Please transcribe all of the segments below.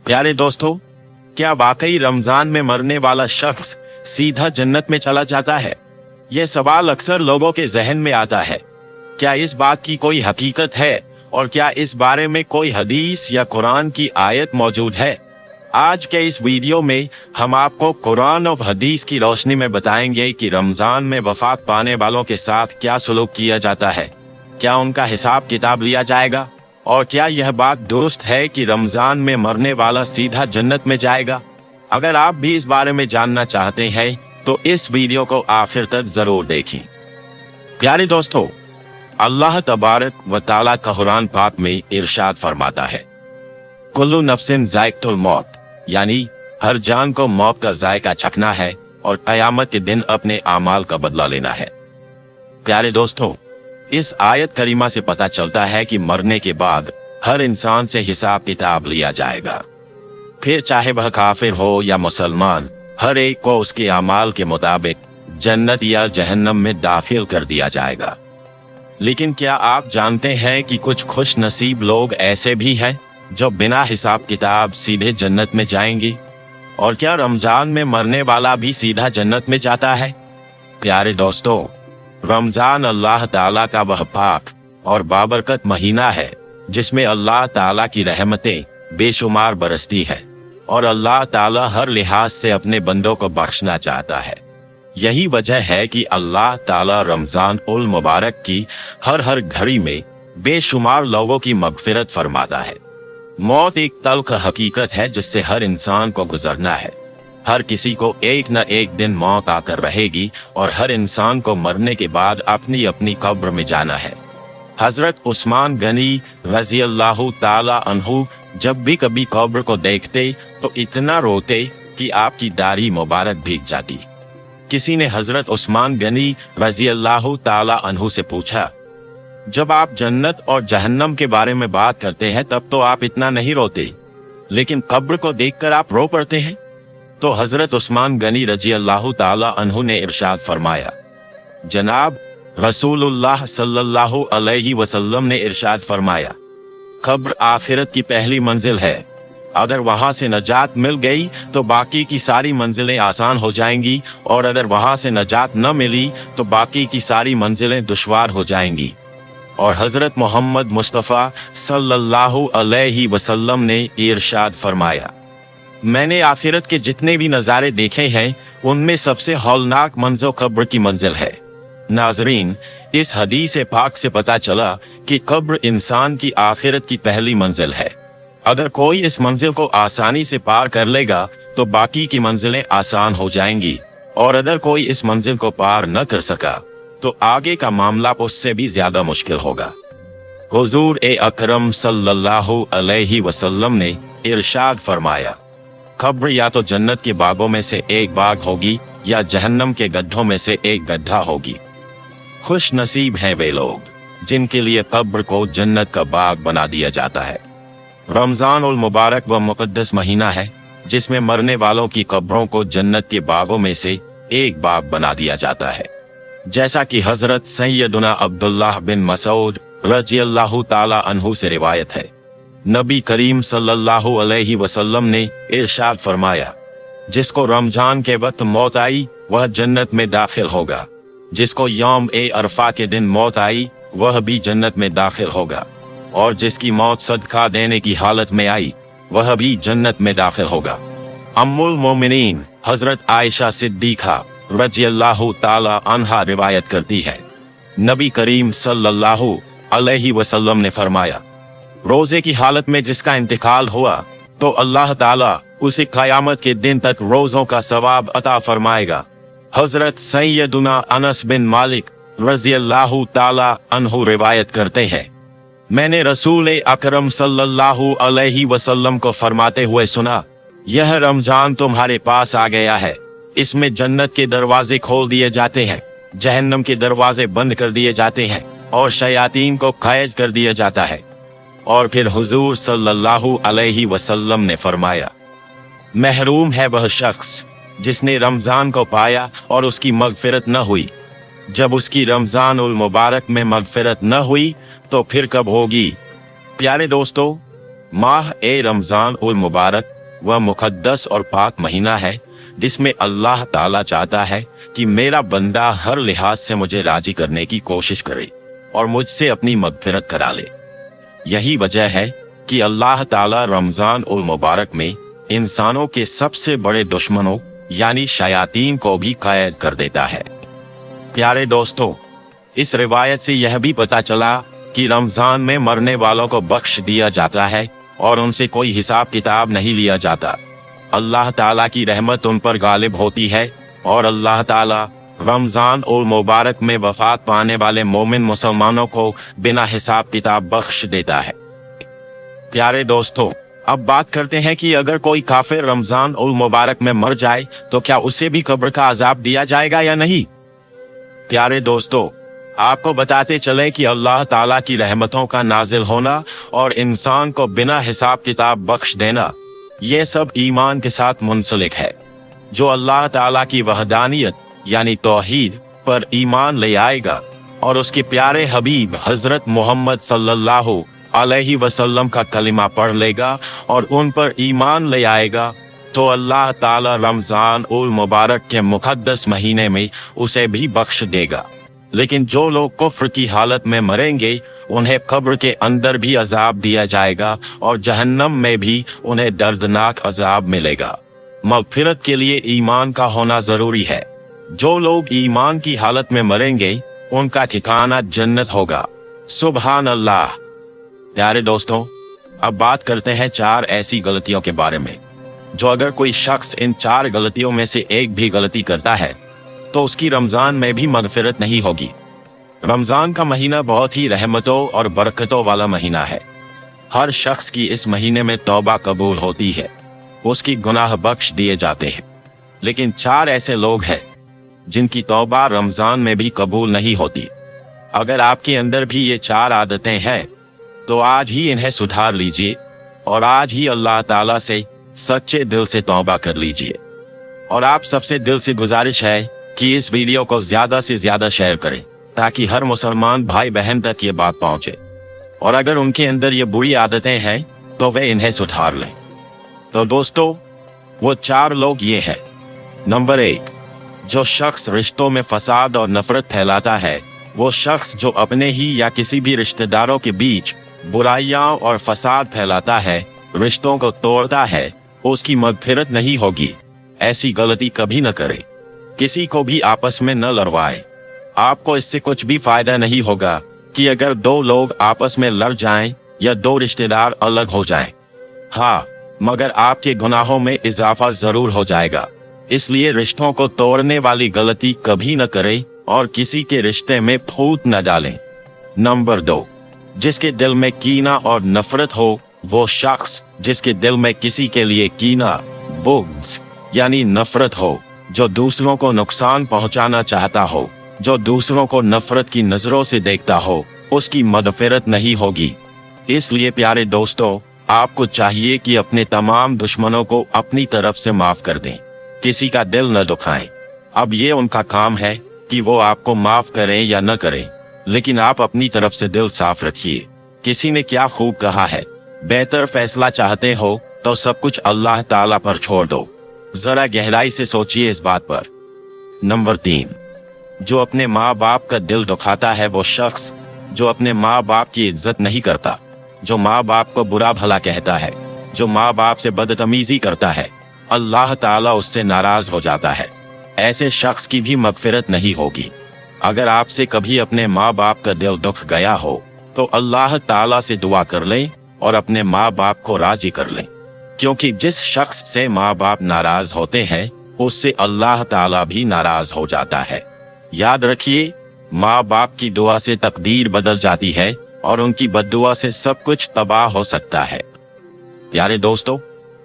प्यारे दोस्तों, क्या वाकई रमजान में मरने वाला शख्स सीधा जन्नत में चला जाता है? यह सवाल अक्सर लोगों के जहन में आता है। क्या इस बात की कोई हकीकत है और क्या इस बारे में कोई हदीस या कुरान की आयत मौजूद है? आज के इस वीडियो में हम आपको कुरान और हदीस की रोशनी में बताएंगे कि रमजान में वफात पाने वालों के साथ क्या सलूक किया जाता है, क्या उनका हिसाब किताब लिया जाएगा और क्या यह बात दुरुस्त है कि रमजान में मरने वाला सीधा जन्नत में जाएगा। अगर आप भी इस बारे में जानना चाहते हैं तो इस वीडियो को आखिर तक जरूर देखें। प्यारे दोस्तों, अल्लाह तबारक व तआला का कुरान पाक में इरशाद फरमाता है, कुल्लु नफ्सिन जायक़तुल मौत, यानी हर जान को मौत का जायका चखना है और क़यामत के दिन अपने आमाल का बदला लेना है। प्यारे दोस्तों, इस आयत करीमा से पता चलता है कि मरने के बाद हर इंसान से हिसाब किताब लिया जाएगा। फिर चाहे वह काफिर हो या मुसलमान, हर एक को उसके अमाल के मुताबिक जन्नत या जहन्नम में दाखिल कर दिया जाएगा। लेकिन क्या आप जानते हैं कि कुछ खुश नसीब लोग ऐसे भी हैं जो बिना हिसाब किताब सीधे जन्नत में जाएंगे? और क्या रमजान में मरने वाला भी सीधा जन्नत में जाता है? प्यारे दोस्तों, रमजान अल्लाह ताला का वह पाक और बाबरकत महीना है जिसमें अल्लाह ताला की रहमतें बेशुमार बरसती है और अल्लाह ताला हर लिहाज से अपने बंदों को बख्शना चाहता है। यही वजह है कि अल्लाह ताला रमजान उल मुबारक की हर घड़ी में बेशुमार लोगों की मगफिरत फरमाता है। मौत एक तल्ख हकीकत है जिससे हर इंसान को गुजरना है। हर किसी को एक न एक दिन मौत आकर रहेगी और हर इंसान को मरने के बाद अपनी अपनी कब्र में जाना है। हजरत उस्मान गनी रजी अल्लाह ताला अन्हु जब भी कभी कब्र को देखते तो इतना रोते कि आपकी दाढ़ी मुबारक भीग जाती। किसी ने हजरत उस्मान गनी रजी अल्लाह ताला अन्हु से पूछा, जब आप जन्नत और जहन्नम के बारे में बात करते हैं तब तो आप इतना नहीं रोते, लेकिन कब्र को देखकर आप रो पड़ते हैं। तो हजरत उस्मान गनी रजी अल्लाह ताला अन्हु ने इरशाद फरमाया, जनाब रसूलुल्लाह सल्लल्लाहु अलैहि वसल्लम ने इरशाद फरमाया, कब्र आखिरत की पहली मंजिल है। अगर वहां से नजात मिल गई तो बाकी की सारी मंजिलें आसान हो जाएंगी और अगर वहां से नजात न मिली तो बाकी की सारी मंजिलें दुश्वार हो जाएंगी। और हजरत मोहम्मद मुस्तफ़ा सल्लल्लाहु अलैहि वसल्लम ने इरशाद फरमाया, मैंने आखिरत के जितने भी नज़ारे देखे हैं उनमें सबसे हौलनाक मंजर कब्र की मंजिल है। नाजरीन, इस हदीस पाक से पता चला कि कब्र इंसान की आखिरत की पहली मंजिल है। अगर कोई इस मंजिल को आसानी से पार कर लेगा तो बाकी की मंजिलें आसान हो जाएंगी और अगर कोई इस मंजिल को पार न कर सका तो आगे का मामला उससे भी ज्यादा मुश्किल होगा। हुजूर अकरम सल्लल्लाहु अलैहि वसल्लम ने इरशाद फरमाया, कब्र या तो जन्नत के बागों में से एक बाग होगी या जहन्नम के गड्ढों में से एक गड्ढा होगी। खुश नसीब हैं वे लोग जिनके लिए कब्र को जन्नत का बाग बना दिया जाता है। रमजान उल मुबारक व मुकद्दस महीना है जिसमें मरने वालों की कब्रों को जन्नत के बागों में से एक बाग बना दिया जाता है। जैसा कि हजरत सैयदुना अब्दुल्लाह बिन मसूद रजी अल्लाह ताला अन्हु से रिवायत है, नबी करीम सल्लल्लाहु अलैहि वसल्लम ने इरशाद फरमाया, जिसको रमजान के वक्त मौत आई वह जन्नत में दाखिल होगा। जिसको यौम अरफा के दिन मौत आई वह भी जन्नत में दाखिल होगा और जिसकी मौत सदका देने की हालत में आई वह भी जन्नत में दाखिल होगा। अम्मुल मोमिनीन हजरत आयशा सिद्दीक़ा रजी अल्लाह ताला अन्हा रिवायत करती है, नबी करीम सल्लल्लाहु अलैहि वसल्लम ने फरमाया, रोजे की हालत में जिसका इंतकाल हुआ तो अल्लाह ताला उसे क़यामत के दिन तक रोजों का सवाब अता फरमाएगा। हजरत सैयदुना अनस बिन मालिक रज़ी अल्लाह ताला अन्हु रिवायत करते हैं, मैंने रसूल अकरम सल्लल्लाहु अलैहि वसल्लम को फरमाते हुए सुना, यह रमजान तुम्हारे पास आ गया है, इसमें जन्नत के दरवाजे खोल दिए जाते हैं, जहन्नम के दरवाजे बंद कर दिए जाते हैं और शयातीन को कैद कर दिया जाता है। और फिर हुजूर सल्लल्लाहु अलैहि वसल्लम ने फरमाया, महरूम है वह शख्स जिसने रमजान को पाया और उसकी मगफिरत न हुई। जब उसकी रमजान उल मुबारक में मगफिरत न हुई तो फिर कब होगी? प्यारे दोस्तों, माह ए रमजान उल मुबारक वह मुकद्दस और पाक महीना है जिसमें अल्लाह ताला चाहता है कि मेरा बंदा हर लिहाज से मुझे राजी करने की कोशिश करे और मुझसे अपनी मगफिरत करा ले। यही वजह है कि अल्लाह ताला रमजान उल मुबारक में इंसानों के सबसे बड़े दुश्मनों यानी शयातीन को भी कैद कर देता है। प्यारे दोस्तों, इस रिवायत से यह भी पता चला कि रमजान में मरने वालों को बख्श दिया जाता है और उनसे कोई हिसाब किताब नहीं लिया जाता। अल्लाह ताला की रहमत उन पर गालिब होती है और अल्लाह ताला रमजान उल मुबारक में वफात पाने वाले मोमिन मुसलमानों को बिना हिसाब किताब बख्श देता है। प्यारे दोस्तों, अब बात करते हैं कि अगर कोई काफिर रमजान उल मुबारक में मर जाए तो क्या उसे भी कब्र का अजाब दिया जाएगा या नहीं। प्यारे दोस्तों, आपको बताते चले कि अल्लाह ताला की रहमतों का नाजिल होना और इंसान को बिना हिसाब किताब बख्श देना, ये सब ईमान के साथ मुंसलिक है। जो अल्लाह ताला की वहदानियत यानी तौहीद पर ईमान ले आएगा और उसके प्यारे हबीब हजरत मोहम्मद सल्लल्लाहु अलैहि वसल्लम का कलिमा पढ़ लेगा और उन पर ईमान ले आएगा, तो अल्लाह ताला रमजान उल मुबारक के मुकद्दस महीने में उसे भी बख्श देगा। लेकिन जो लोग कुफ्र की हालत में मरेंगे उन्हें कब्र के अंदर भी अजाब दिया जाएगा और जहन्नम में भी उन्हें दर्दनाक अजाब मिलेगा। मगफिरत के लिए ईमान का होना जरूरी है। जो लोग ईमान की हालत में मरेंगे उनका ठिकाना जन्नत होगा। सुभान अल्लाह। प्यारे दोस्तों, अब बात करते हैं 4 ऐसी गलतियों के बारे में जो अगर कोई शख्स इन 4 गलतियों में से एक भी गलती करता है तो उसकी रमजान में भी मगफिरत नहीं होगी। रमजान का महीना बहुत ही रहमतों और बरकतों वाला महीना है। हर शख्स की इस महीने में तौबा कबूल होती है, उसकी गुनाह बख्श दिए जाते हैं। लेकिन 4 ऐसे लोग हैं जिनकी तौबा रमजान में भी कबूल नहीं होती। अगर आपके अंदर भी ये 4 आदतें हैं तो आज ही इन्हें सुधार लीजिए और आज ही अल्लाह ताला से सच्चे दिल से तौबा कर लीजिए। और आप सबसे दिल से गुजारिश है कि इस वीडियो को ज्यादा से ज्यादा शेयर करें ताकि हर मुसलमान भाई बहन तक ये बात पहुंचे और अगर उनके अंदर ये बुरी आदतें हैं तो वे इन्हें सुधार लें। तो दोस्तों, वो 4 लोग ये हैं। नंबर 1, जो शख्स रिश्तों में फसाद और नफरत फैलाता है, वो शख्स जो अपने ही या किसी भी रिश्तेदारों के बीच बुराइयां और फसाद फैलाता है, रिश्तों को तोड़ता है, उसकी मगफिरत नहीं होगी। ऐसी गलती कभी न करें। किसी को भी आपस में न लड़वाए। आपको इससे कुछ भी फायदा नहीं होगा कि अगर 2 लोग आपस में लड़ जाएं या 2 रिश्तेदार अलग हो जाएं। हाँ, मगर आपके गुनाहों में इजाफा जरूर हो जाएगा। इसलिए रिश्तों को तोड़ने वाली गलती कभी न करें और किसी के रिश्ते में फूट न डालें। नंबर 2, जिसके दिल में कीना और नफरत हो, वो शख्स जिसके दिल में किसी के लिए कीना, बुग़्ज़ यानी नफरत हो, जो दूसरों को नुकसान पहुंचाना चाहता हो, जो दूसरों को नफरत की नजरों से देखता हो, उसकी मगफिरत नहीं होगी। इसलिए प्यारे दोस्तों, आपको चाहिए कि अपने तमाम दुश्मनों को अपनी तरफ से माफ कर दें, किसी का दिल न दुखाएं। अब ये उनका काम है कि वो आपको माफ करें या न करें, लेकिन आप अपनी तरफ से दिल साफ रखिए। किसी ने क्या खूब कहा है, बेहतर फैसला चाहते हो तो सब कुछ अल्लाह ताला पर छोड़ दो। जरा गहराई से सोचिए इस बात पर। नंबर 3, जो अपने माँ बाप का दिल दुखाता है, वो शख्स जो अपने माँ बाप की इज्जत नहीं करता, जो माँ बाप को बुरा भला कहता है, जो माँ बाप से बदतमीजी करता है, अल्लाह ताला उससे नाराज हो जाता है। ऐसे शख्स की भी मगफिरत नहीं होगी। अगर आपसे कभी अपने माँ बाप का दिल दुख गया हो तो अल्लाह ताला से दुआ कर लें और अपने माँ बाप को राजी कर लें, क्योंकि जिस शख्स से माँ बाप नाराज होते हैं उससे अल्लाह ताला भी नाराज हो जाता है। याद रखिए, माँ बाप की दुआ से तकदीर बदल जाती है और उनकी बद्दुआ से सब कुछ तबाह हो सकता है। प्यारे दोस्तों,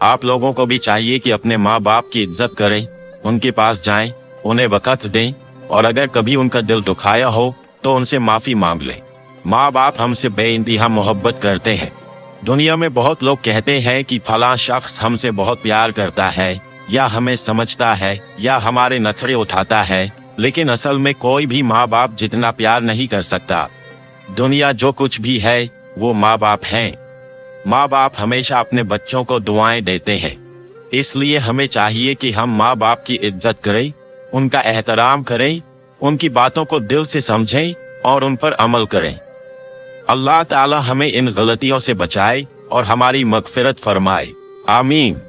आप लोगों को भी चाहिए कि अपने माँ बाप की इज्जत करें, उनके पास जाएं, उन्हें वक़्त दें और अगर कभी उनका दिल दुखाया हो तो उनसे माफ़ी मांग लें। माँ बाप हमसे बेइंतहा मोहब्बत करते हैं। दुनिया में बहुत लोग कहते हैं कि फलां शख्स हमसे बहुत प्यार करता है या हमें समझता है या हमारे नखरे उठाता है, लेकिन असल में कोई भी माँ बाप जितना प्यार नहीं कर सकता। दुनिया जो कुछ भी है वो माँ बाप हैं। माँ बाप हमेशा अपने बच्चों को दुआएं देते हैं, इसलिए हमें चाहिए कि हम माँ बाप की इज्जत करें, उनका एहतराम करें, उनकी बातों को दिल से समझें और उन पर अमल करें। अल्लाह ताला हमें इन गलतियों से बचाए और हमारी मगफिरत फरमाए, आमीन।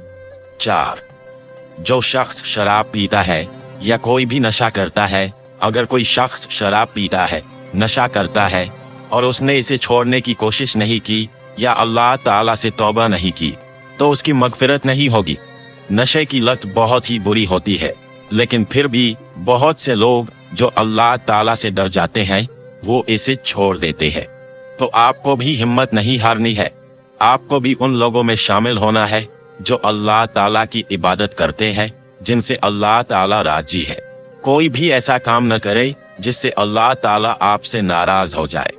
4. जो शख्स शराब पीता है या कोई भी नशा करता है, अगर कोई शख्स शराब पीता है, नशा करता है और उसने इसे छोड़ने की कोशिश नहीं की या अल्लाह ताला से तौबा नहीं की, तो उसकी मगफिरत नहीं होगी। नशे की लत बहुत ही बुरी होती है, लेकिन फिर भी बहुत से लोग जो अल्लाह ताला से डर जाते हैं वो इसे छोड़ देते हैं। तो आपको भी हिम्मत नहीं हारनी है, आपको भी उन लोगों में शामिल होना है जो अल्लाह ताला की इबादत करते हैं, जिनसे अल्लाह ताला राजी है। कोई भी ऐसा काम न करे जिससे अल्लाह ताला आपसे नाराज हो जाए।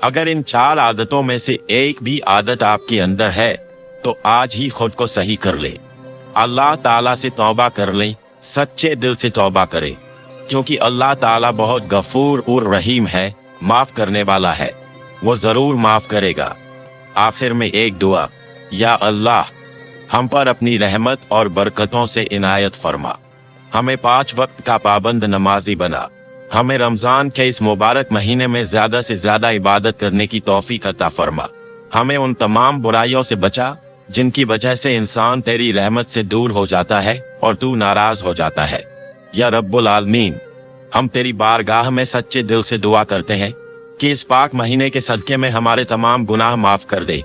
अगर इन 4 आदतों में से एक भी आदत आपके अंदर है तो आज ही खुद को सही कर ले, अल्लाह ताला से तौबा कर ले, सच्चे दिल से तौबा करे, क्योंकि अल्लाह ताला बहुत गफूर और रहीम है, माफ करने वाला है, वो जरूर माफ करेगा। आखिर में एक दुआ, या अल्लाह हम पर अपनी रहमत और बरकतों से इनायत फरमा, हमें 5 वक्त का पाबंद नमाजी बना, हमें रमजान के इस मुबारक महीने में ज्यादा से ज्यादा इबादत करने की तौफीक अता फरमा, हमें उन तमाम बुराइयों से बचा जिनकी वजह से इंसान तेरी रहमत से दूर हो जाता है और तू नाराज हो जाता है। या रब्बुल आलमीन, हम तेरी बारगाह में सच्चे दिल से दुआ करते हैं कि इस पाक महीने के सदके में हमारे तमाम गुनाह माफ कर दे,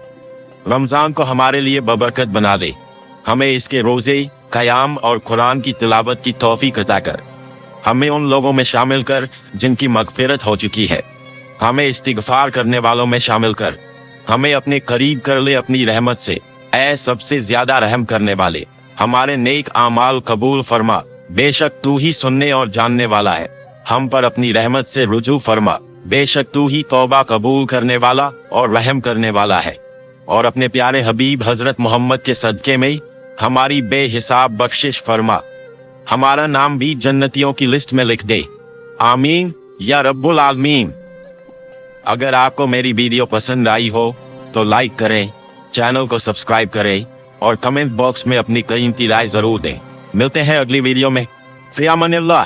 रमजान को हमारे लिए बबरकत बना दे, हमें इसके रोजे, क़याम और कुरान की तिलावत की तौफीक अता कर, हमें उन लोगों में शामिल कर जिनकी मगफिरत हो चुकी है, हमें इस्तिगफार करने वालों में शामिल कर, हमें अपने करीब कर ले अपनी रहमत से, ऐ सबसे ज्यादा रहम करने वाले, हमारे नेक आमाल कबूल फरमा, बेशक तू ही सुनने और जानने वाला है, हम पर अपनी रहमत से रुजू फरमा, बेशक तू ही तौबा कबूल करने वाला और रहम करने वाला है, और अपने प्यारे हबीब हजरत मोहम्मद के सदके में हमारी बेहिसाब बख्शिश फरमा, हमारा नाम भी जन्नतियों की लिस्ट में लिख दे, आमीन या रब्बुल आलमीन। अगर आपको मेरी वीडियो पसंद आई हो तो लाइक करें, चैनल को सब्सक्राइब करें और कमेंट बॉक्स में अपनी कीमती राय जरूर दें। मिलते हैं अगली वीडियो में। फ़ी अमानिल्लाह।